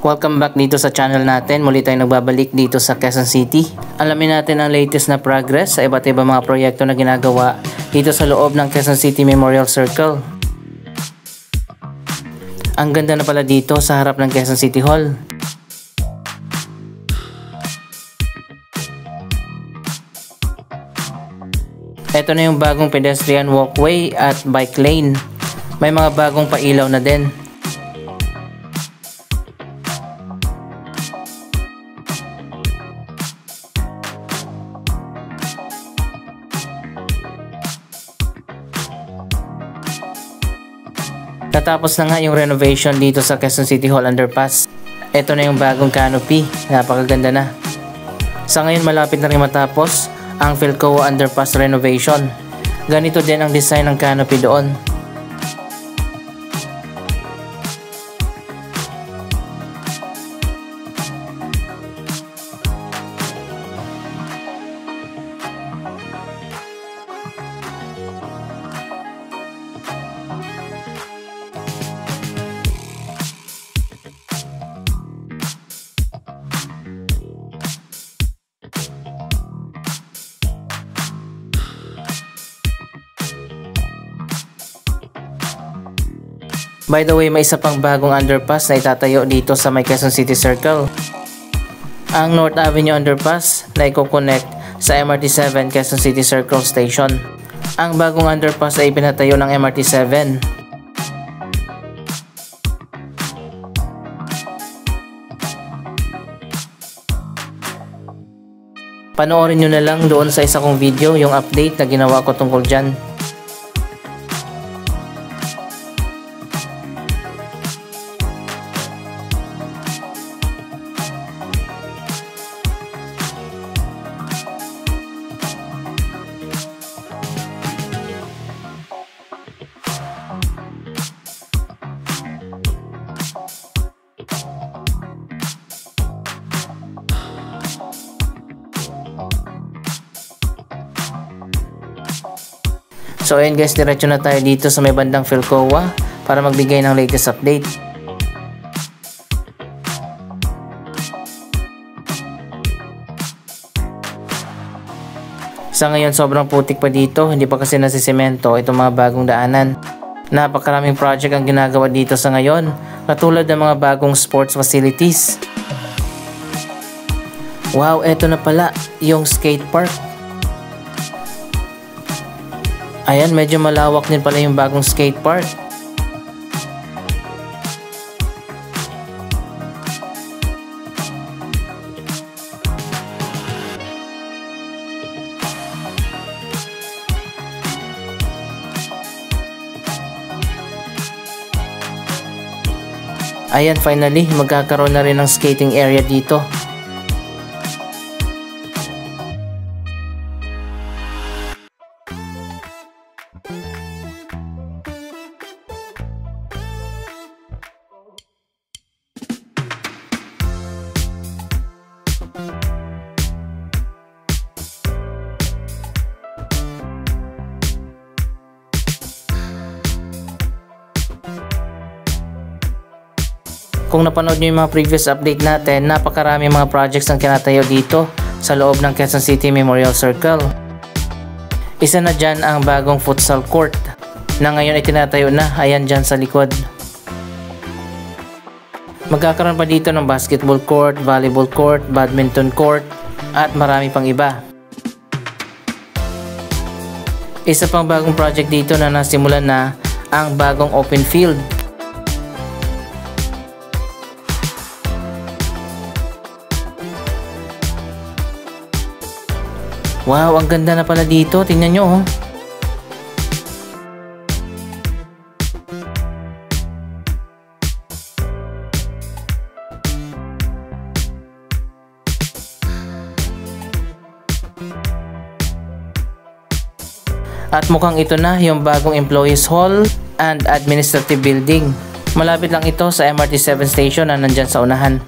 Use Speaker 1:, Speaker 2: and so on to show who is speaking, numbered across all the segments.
Speaker 1: Welcome back dito sa channel natin. Muli tayong nagbabalik dito sa Quezon City. Alamin natin ang latest na progress sa iba't ibang mga proyekto na ginagawa dito sa loob ng Quezon City Memorial Circle. Ang ganda na pala dito sa harap ng Quezon City Hall. Ito na yung bagong pedestrian walkway at bike lane. May mga bagong pailaw na din. Natapos na nga yung renovation dito sa Quezon City Hall Underpass. Ito na yung bagong canopy. Napakaganda na. Sa ngayon malapit na rin matapos ang Philcoa Underpass renovation. Ganito din ang design ng canopy doon. By the way, may isa pang bagong underpass na itatayo dito sa may Quezon City Circle. Ang North Avenue Underpass na i-connect sa MRT-7 Quezon City Circle Station. Ang bagong underpass ay pinatayo ng MRT-7. Panoorin nyo na lang doon sa isa kong video yung update na ginawa ko tungkol dyan. So ayun guys, diretso na tayo dito sa may bandang Philcoa para magbigay ng latest update. Sa ngayon sobrang putik pa dito, hindi pa kasi nasisemento itong mga bagong daanan. Napakaraming project ang ginagawa dito sa ngayon, katulad ng mga bagong sports facilities. Wow, eto na pala yung skate park. Ayan, medyo malawak din pala yung bagong skate park. Ayan, finally, magkakaroon na rin ng skating area dito. Kung napanood nyo yung mga previous update natin, napakarami mga projects ang kinatayo dito sa loob ng Quezon City Memorial Circle. Isa na dyan ang bagong futsal court na ngayon ay tinatayo na, ayan dyan sa likod. Magkakaroon pa dito ng basketball court, volleyball court, badminton court at marami pang iba. Isa pang bagong project dito na nasimulan na ang bagong open field. Wow, ang ganda na pala dito. Tingnan nyo oh. At mukhang ito na yung bagong Employees Hall and Administrative Building. Malapit lang ito sa MRT-7 station na nandyan sa unahan.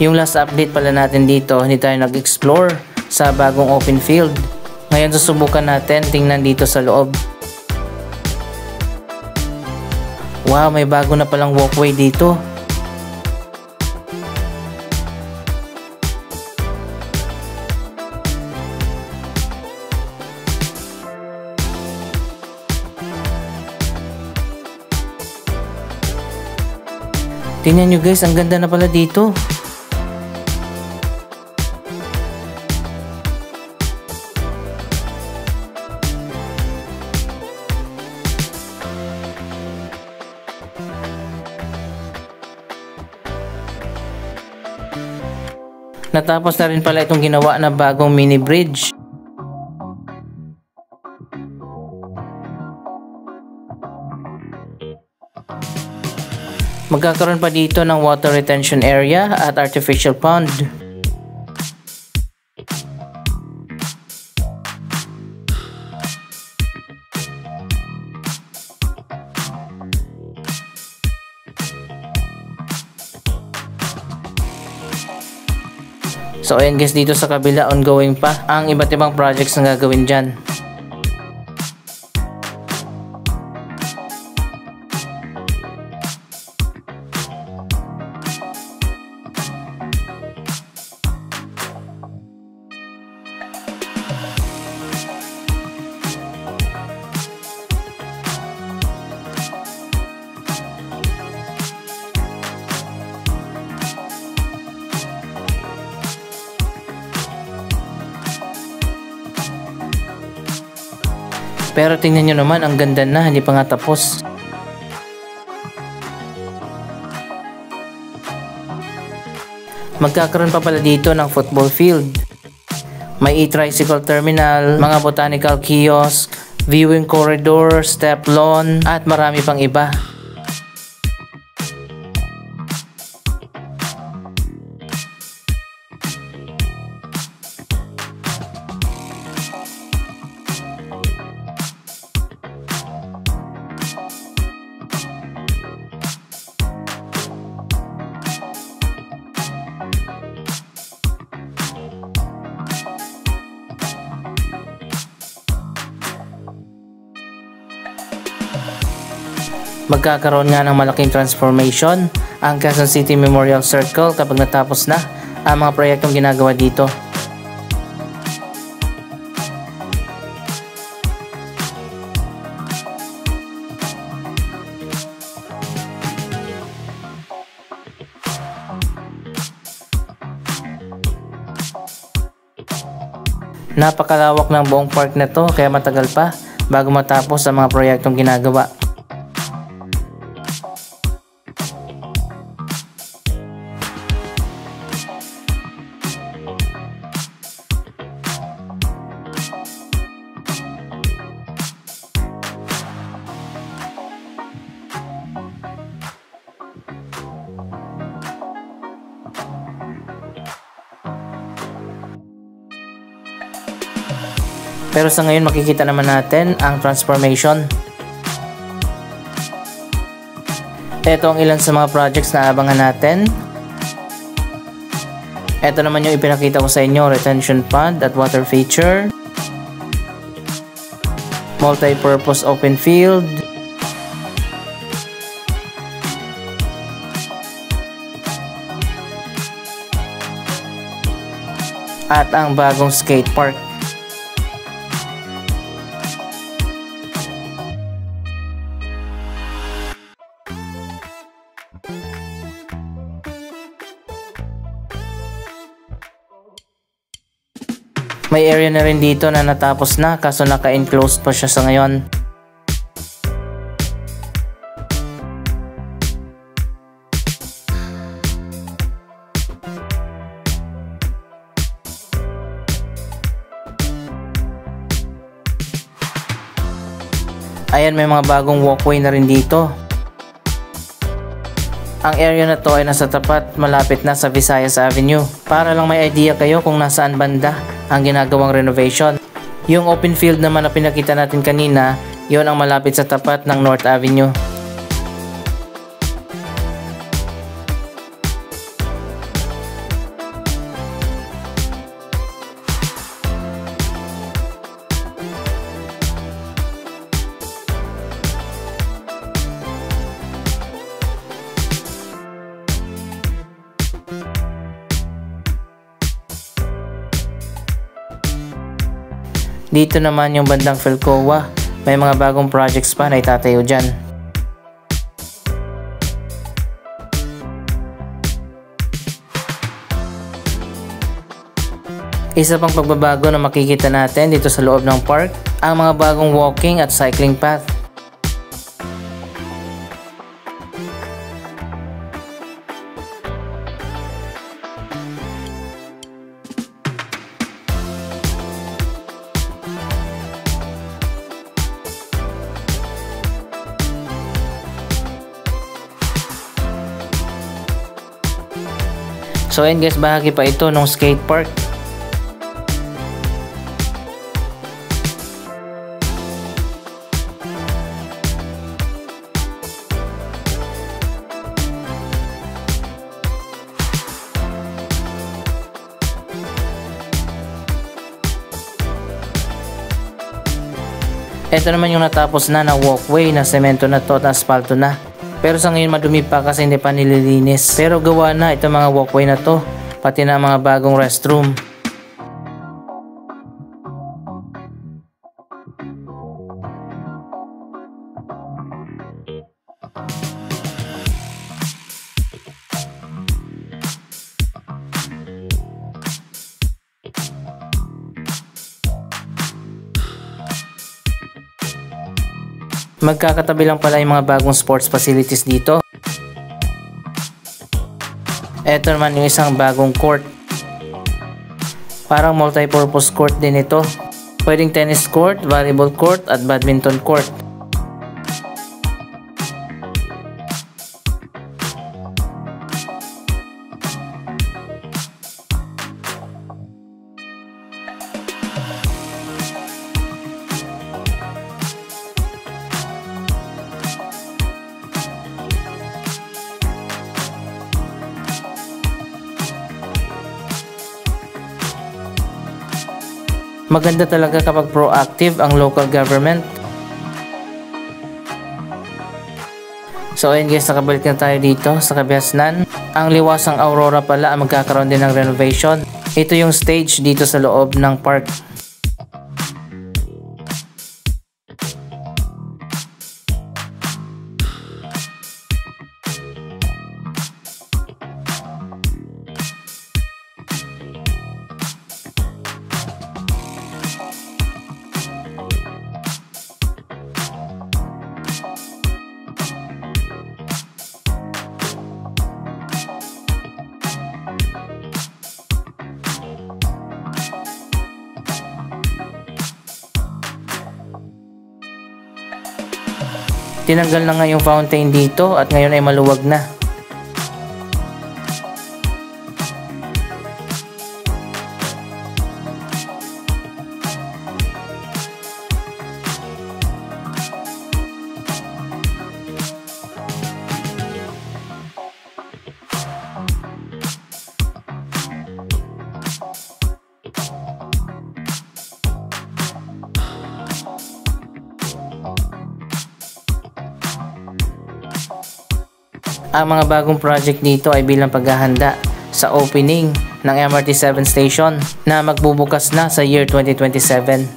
Speaker 1: Yung last update pala natin dito, hindi tayo nag-explore sa bagong open field. Ngayon susubukan natin tingnan dito sa loob. Wow, may bago na palang walkway dito. Tingnan nyo guys, ang ganda na pala dito. Natapos na rin pala itong ginawa na bagong mini bridge. Magkakaroon pa dito ng water retention area at artificial pond. So ayan guys, dito sa kabila ongoing pa ang iba't ibang projects na gagawin dyan. Pero tingnan nyo naman, ang ganda na, hindi pa nga tapos. Magkakaroon pa pala dito ng football field. May e-tricycle terminal, mga botanical kiosk, viewing corridor, step lawn, at marami pang iba. Magkakaroon nga ng malaking transformation ang Quezon City Memorial Circle kapag natapos na ang mga proyektong ginagawa dito. Napakalawak ng buong park na to, kaya matagal pa bago matapos ang mga proyektong ginagawa. Pero sa ngayon makikita naman natin ang transformation. Ito ang ilan sa mga projects na abangan natin. Ito naman yung ipinakita ko sa inyo, retention pond at water feature, multi-purpose open field, at ang bagong skate park. May area na rin dito na natapos na kaso naka-enclosed pa siya sa ngayon. Ayan, may mga bagong walkway na rin dito. Ang area na to ay nasa tapat, malapit na sa Visayas Avenue. Para lang may idea kayo kung nasaan banda ang ginagawang renovation. Yung open field naman na pinakita natin kanina, yon ang malapit sa tapat ng North Avenue. Dito naman yung bandang Philcoa, may mga bagong projects pa na itatayo dyan. Isa pang pagbabago na makikita natin dito sa loob ng park, ang mga bagong walking at cycling path. So ayun guys, bahagi pa ito ng skate park. Ito naman yung natapos na walkway na semento na to at asfalto na. Pero sa ngayon madumi pa kasi hindi pa nililinis. Pero gawa na itong mga walkway na to, pati na mga bagong restroom. Magkakatabi lang pala yung mga bagong sports facilities dito. Ito naman yung isang bagong court. Parang multi-purpose court din ito. Pwedeng tennis court, volleyball court at badminton court. Maganda talaga kapag proactive ang local government. So ayun guys, nakabalik na tayo dito sa Kabiasnan. Ang Liwasang Aurora pala ang magkakaroon din ng renovation. Ito yung stage dito sa loob ng park. Tinanggal na nga yung fountain dito at ngayon ay maluwag na. Ang mga bagong project dito ay bilang paghahanda sa opening ng MRT 7 station na magbubukas na sa year 2027.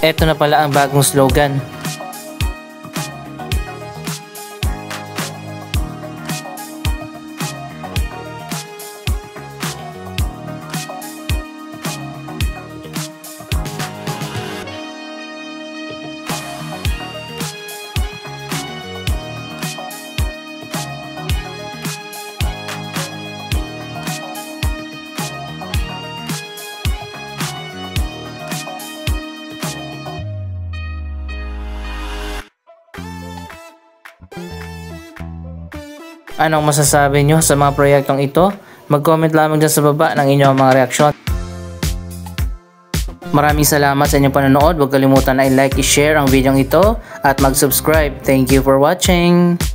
Speaker 1: Ito na pala ang bagong slogan. Anong masasabi nyo sa mga proyektong ito? Mag-comment lamang dyan sa baba ng inyong mga reaksyon. Maraming salamat sa inyong panonood. Huwag kalimutan na i-like, i-share ang video ito at mag-subscribe. Thank you for watching!